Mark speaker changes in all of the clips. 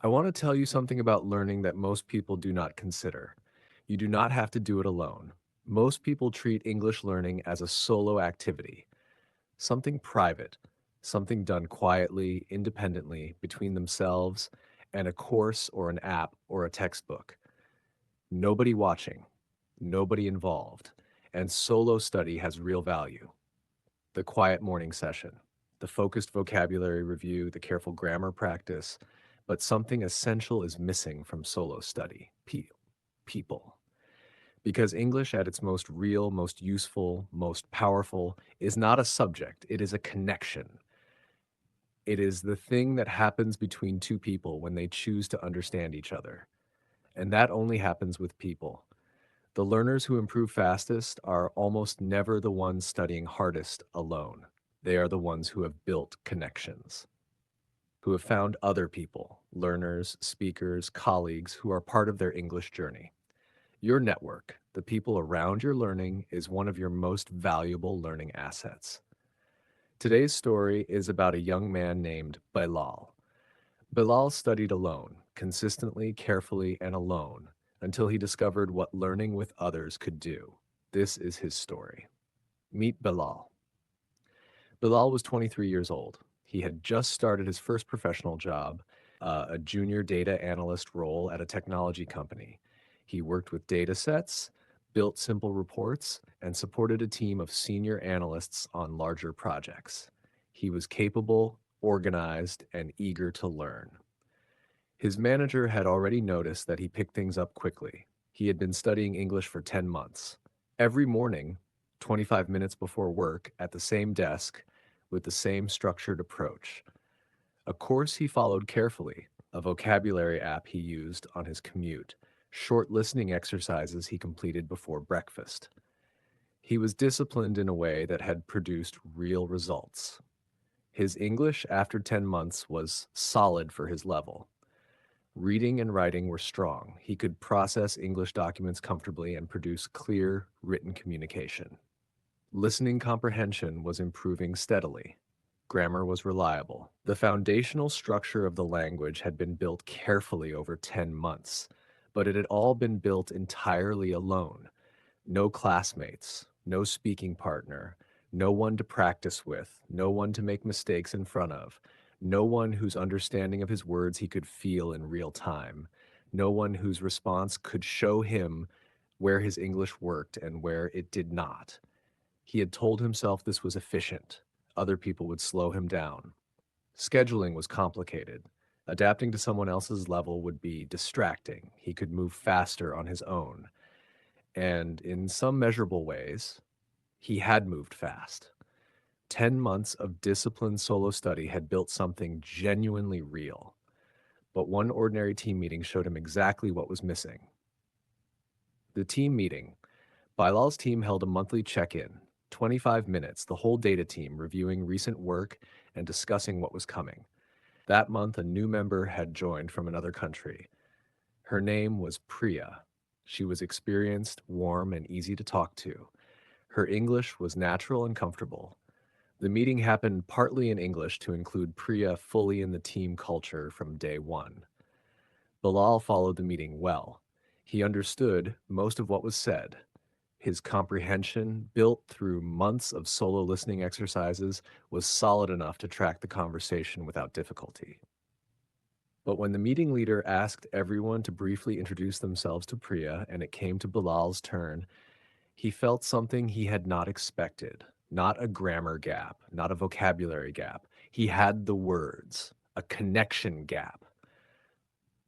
Speaker 1: I want to tell you something about learning that most people do not consider. You do not have to do it alone. Most people treat English learning as a solo activity, something private, something done quietly, independently, between themselves and a course or an app or a textbook. Nobody watching, nobody involved, and solo study has real value. The quiet morning session, the focused vocabulary review, the careful grammar practice, but something essential is missing from solo study people. Because English, at its most real, most useful, most powerful, is not a subject, it is a connection. It is the thing that happens between two people when they choose to understand each other. And that only happens with people. The learners who improve fastest are almost never the ones studying hardest alone. They are the ones who have built connections, who have found other people, learners, speakers, colleagues who are part of their English journey. Your network, the people around your learning, is one of your most valuable learning assets. Today's story is about a young man named Bilal. Bilal studied alone, consistently, carefully, and alone, until he discovered what learning with others could do. This is his story. Meet Bilal. Bilal was 23 years old. He had just started his first professional job, a junior data analyst role at a technology company. He worked with data sets, built simple reports, and supported a team of senior analysts on larger projects. He was capable, organized, and eager to learn. His manager had already noticed that he picked things up quickly. He had been studying English for 10 months. Every morning, 25 minutes before work, at the same desk, with the same structured approach. A course he followed carefully, a vocabulary app he used on his commute, short listening exercises he completed before breakfast. He was disciplined in a way that had produced real results. His English after 10 months was solid for his level. Reading and writing were strong. He could process English documents comfortably and produce clear, written communication. Listening comprehension was improving steadily. Grammar was reliable. The foundational structure of the language had been built carefully over 10 months, but it had all been built entirely alone. No classmates, no speaking partner, no one to practice with, no one to make mistakes in front of, no one whose understanding of his words he could feel in real time, no one whose response could show him where his English worked and where it did not. He had told himself this was efficient. Other people would slow him down. Scheduling was complicated. Adapting to someone else's level would be distracting. He could move faster on his own. And in some measurable ways, he had moved fast. 10 months of disciplined solo study had built something genuinely real. But one ordinary team meeting showed him exactly what was missing. The team meeting. Bilal's team held a monthly check-in, 25 minutes, the whole data team reviewing recent work and discussing what was coming. That month, a new member had joined from another country. Her name was Priya. She was experienced, warm, and easy to talk to. Her English was natural and comfortable. The meeting happened partly in English to include Priya fully in the team culture from day one. Bilal followed the meeting well. He understood most of what was said. His comprehension, built through months of solo listening exercises, was solid enough to track the conversation without difficulty. But when the meeting leader asked everyone to briefly introduce themselves to Priya and it came to Bilal's turn, he felt something he had not expected. Not a grammar gap, not a vocabulary gap. He had the words, a connection gap.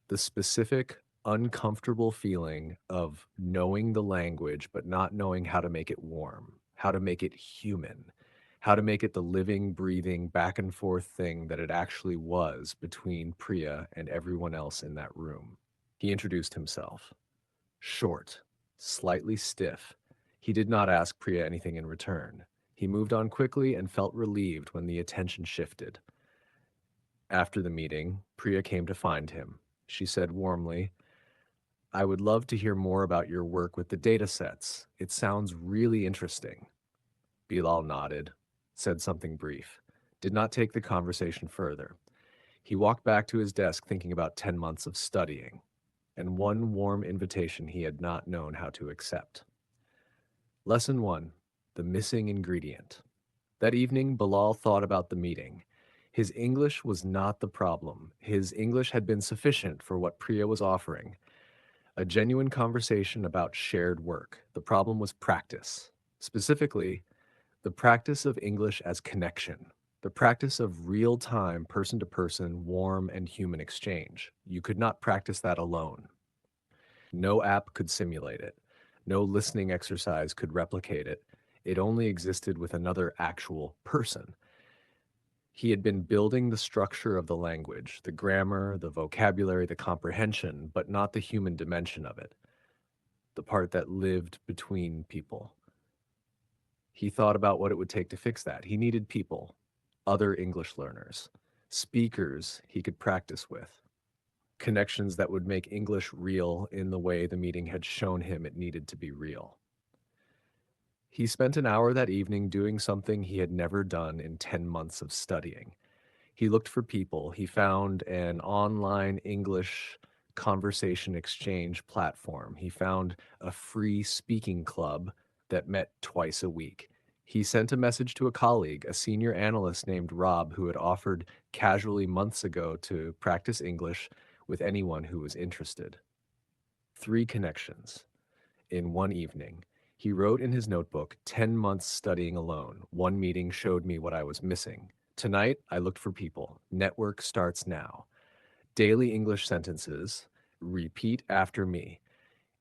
Speaker 1: The specific, uncomfortable feeling of knowing the language but not knowing how to make it warm, how to make it human, how to make it the living, breathing, back and forth thing that it actually was between Priya and everyone else in that room. He introduced himself. Short, slightly stiff. He did not ask Priya anything in return. He moved on quickly and felt relieved when the attention shifted. After the meeting, Priya came to find him. She said warmly, "I would love to hear more about your work with the data sets. It sounds really interesting." Bilal nodded, said something brief, did not take the conversation further. He walked back to his desk thinking about 10 months of studying and one warm invitation he had not known how to accept. Lesson 1: The Missing Ingredient. That evening, Bilal thought about the meeting. His English was not the problem. His English had been sufficient for what Priya was offering, a genuine conversation about shared work. The problem was practice. Specifically, the practice of English as connection, the practice of real time, person to person, warm and human exchange. You could not practice that alone. No app could simulate it. No listening exercise could replicate it. It only existed with another actual person. He had been building the structure of the language, the grammar, the vocabulary, the comprehension, but not the human dimension of it, the part that lived between people. He thought about what it would take to fix that. He needed people, other English learners, speakers he could practice with, connections that would make English real in the way the meeting had shown him it needed to be real. He spent an hour that evening doing something he had never done in 10 months of studying. He looked for people. He found an online English conversation exchange platform. He found a free speaking club that met twice a week. He sent a message to a colleague, a senior analyst named Rob, who had offered casually months ago to practice English with anyone who was interested. 3 connections in one evening. He wrote in his notebook, 10 months studying alone. One meeting showed me what I was missing. Tonight, I looked for people. Network starts now. Daily English sentences. Repeat after me.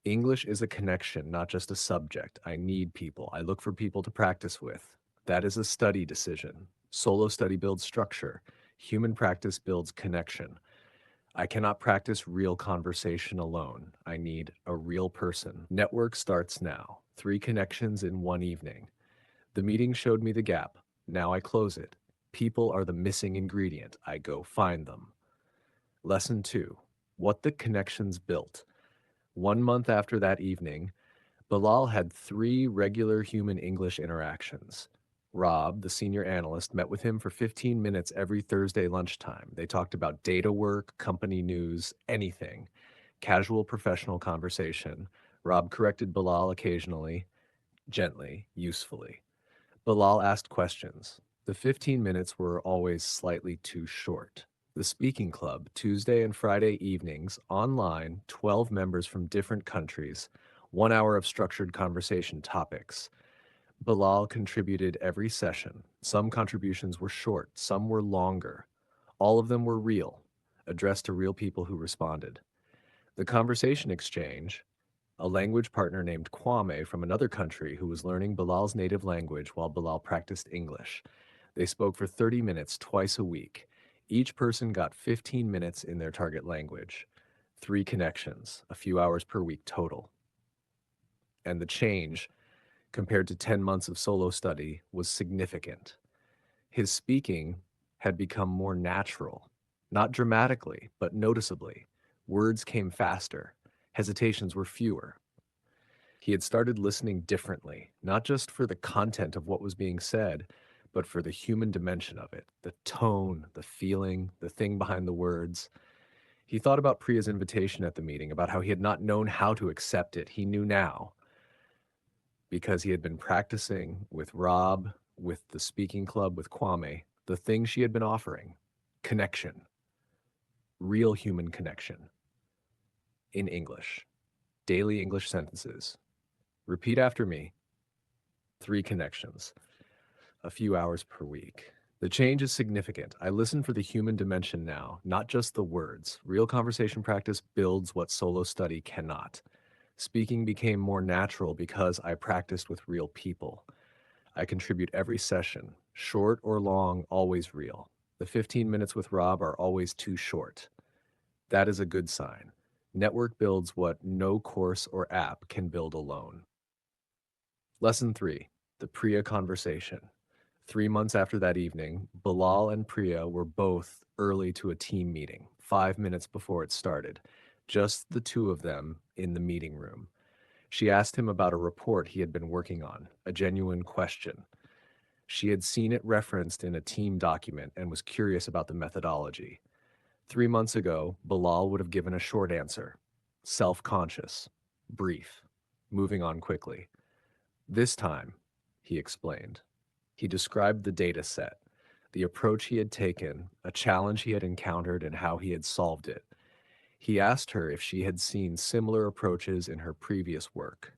Speaker 1: English is a connection, not just a subject. I need people. I look for people to practice with. That is a study decision. Solo study builds structure. Human practice builds connection. I cannot practice real conversation alone. I need a real person. Network starts now. 3 connections in one evening. The meeting showed me the gap. Now I close it. People are the missing ingredient. I go find them. Lesson 2: What the connections built. 1 month after that evening, Bilal had 3 regular human English interactions. Rob, the senior analyst, met with him for 15 minutes every Thursday lunchtime. They talked about data work, company news, anything. Casual professional conversation. Rob corrected Bilal occasionally, gently, usefully. Bilal asked questions. The 15 minutes were always slightly too short. The Speaking Club, Tuesday and Friday evenings, online, 12 members from different countries, 1 hour of structured conversation topics. Bilal contributed every session. Some contributions were short, some were longer. All of them were real, addressed to real people who responded. The conversation exchange, a language partner named Kwame from another country who was learning Bilal's native language while Bilal practiced English. They spoke for 30 minutes twice a week. Each person got 15 minutes in their target language. 3 connections, a few hours per week total. And the change, compared to 10 months of solo study, was significant. His speaking had become more natural, not dramatically, but noticeably. Words came faster. Hesitations were fewer. He had started listening differently, not just for the content of what was being said, but for the human dimension of it, the tone, the feeling, the thing behind the words. He thought about Priya's invitation at the meeting, about how he had not known how to accept it. He knew now because he had been practicing with Rob, with the speaking club, with Kwame, the thing she had been offering: connection, real human connection in English, daily English sentences. Repeat after me. 3 connections, a few hours per week. The change is significant. I listen for the human dimension now, not just the words. Real conversation practice builds what solo study cannot. Speaking became more natural because I practiced with real people. I contribute every session, short or long, always real. The 15 minutes with Rob are always too short. That is a good sign. Network builds what no course or app can build alone. Lesson 3: The Priya Conversation. 3 months after that evening, Bilal and Priya were both early to a team meeting, 5 minutes before it started. Just the two of them in the meeting room. She asked him about a report he had been working on, a genuine question. She had seen it referenced in a team document and was curious about the methodology. 3 months ago, Bilal would have given a short answer, self conscious, brief, moving on quickly. This time, he explained. He described the data set, the approach he had taken, a challenge he had encountered, and how he had solved it. He asked her if she had seen similar approaches in her previous work.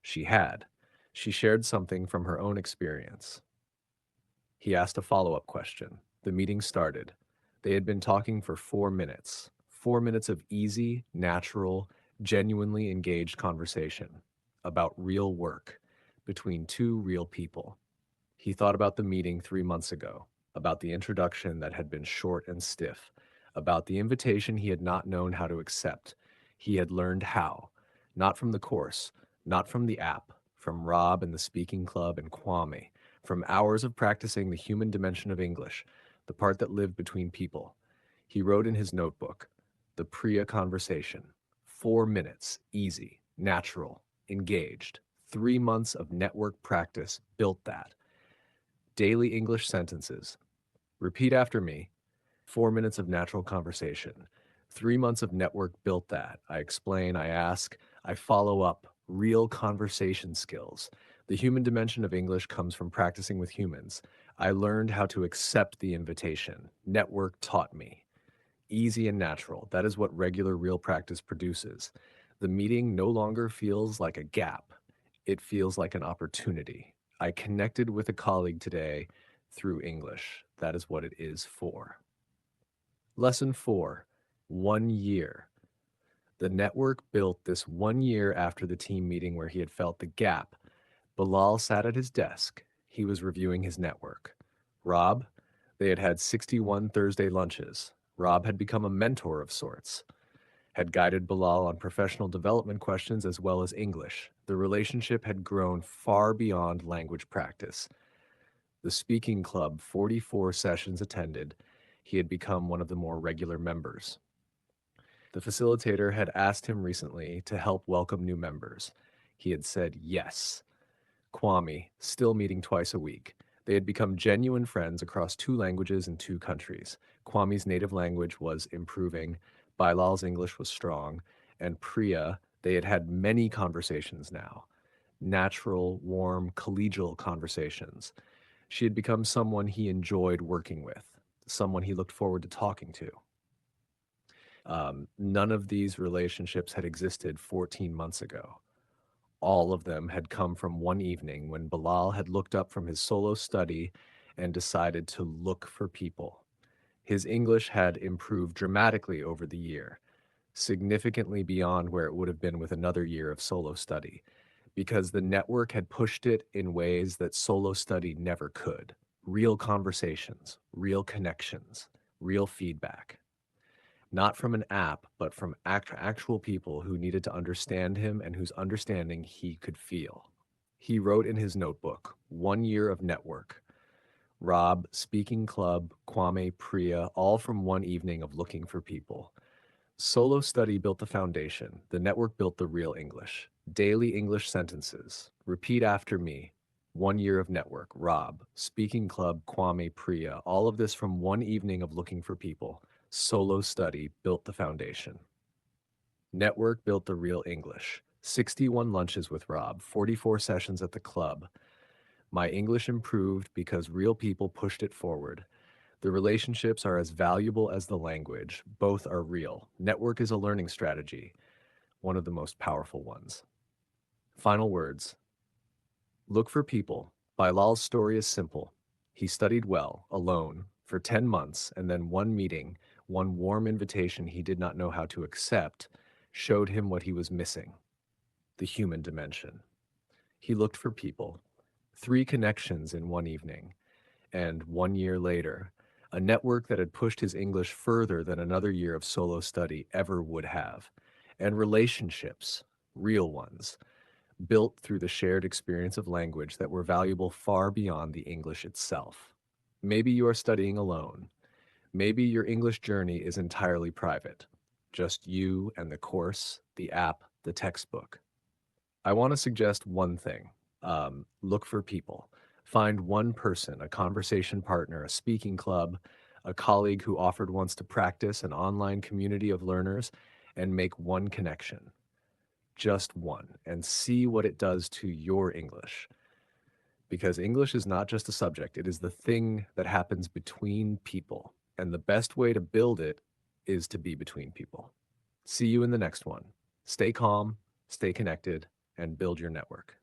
Speaker 1: She had. She shared something from her own experience. He asked a follow up question. The meeting started. They had been talking for 4 minutes. 4 minutes of easy, natural, genuinely engaged conversation about real work between two real people. He thought about the meeting 3 months ago, about the introduction that had been short and stiff, about the invitation he had not known how to accept. He had learned how, not from the course, not from the app, from Rob and the speaking club and Kwame, from hours of practicing the human dimension of English, the part that lived between people. He wrote in his notebook, the Priya conversation. 4 minutes, easy, natural, engaged. 3 months of network practice built that. Daily English sentences. Repeat after me. 4 minutes of natural conversation. 3 months of network built that. I explain, I ask, I follow up. Real conversation skills. The human dimension of English comes from practicing with humans. I learned how to accept the invitation. Network taught me. Easy and natural. That is what regular real practice produces. The meeting no longer feels like a gap, it feels like an opportunity. I connected with a colleague today through English. That is what it is for. Lesson 4, 1 year. The network built this 1 year after the team meeting where he had felt the gap. Bilal sat at his desk. He was reviewing his network. Rob, they had had 61 Thursday lunches. Rob had become a mentor of sorts, had guided Bilal on professional development questions as well as English. The relationship had grown far beyond language practice. The speaking club, 44 sessions attended, he had become one of the more regular members. The facilitator had asked him recently to help welcome new members. He had said yes. Kwame, still meeting twice a week. They had become genuine friends across 2 languages in 2 countries. Kwame's native language was improving, Bilal's English was strong, and Priya, they had had many conversations now. Natural, warm, collegial conversations. She had become someone he enjoyed working with, someone he looked forward to talking to. None of these relationships had existed 14 months ago. All of them had come from one evening when Bilal had looked up from his solo study and decided to look for people. His English had improved dramatically over the year, significantly beyond where it would have been with another year of solo study, because the network had pushed it in ways that solo study never could. Real conversations, real connections, real feedback. Not from an app, but from actual people who needed to understand him and whose understanding he could feel. He wrote in his notebook, 1 year of network. Rob, Speaking Club, Kwame, Priya, all from one evening of looking for people. Solo study built the foundation. The network built the real English. Daily English sentences. Repeat after me. 1 year of network. Rob, Speaking Club, Kwame, Priya. All of this from one evening of looking for people. Solo study built the foundation. Network built the real English. 61 lunches with Rob, 44 sessions at the club. My English improved because real people pushed it forward. The relationships are as valuable as the language. Both are real. Network is a learning strategy, one of the most powerful ones. Final words. Look for people. Bilal's story is simple. He studied well, alone, for 10 months, and then one meeting, one warm invitation he did not know how to accept, showed him what he was missing, the human dimension. He looked for people. 3 connections in one evening. And 1 year later, a network that had pushed his English further than another year of solo study ever would have. And relationships, real ones, built through the shared experience of language that were valuable far beyond the English itself. Maybe you are studying alone. Maybe your English journey is entirely private. Just you and the course, the app, the textbook. I want to suggest one thing. Look for people. Find one person, a conversation partner, a speaking club, a colleague who offered once to practice an online community of learners, and make one connection, just one, and see what it does to your English. Because English is not just a subject, it is the thing that happens between people. And the best way to build it is to be between people. See you in the next one. Stay calm, stay connected, and build your network.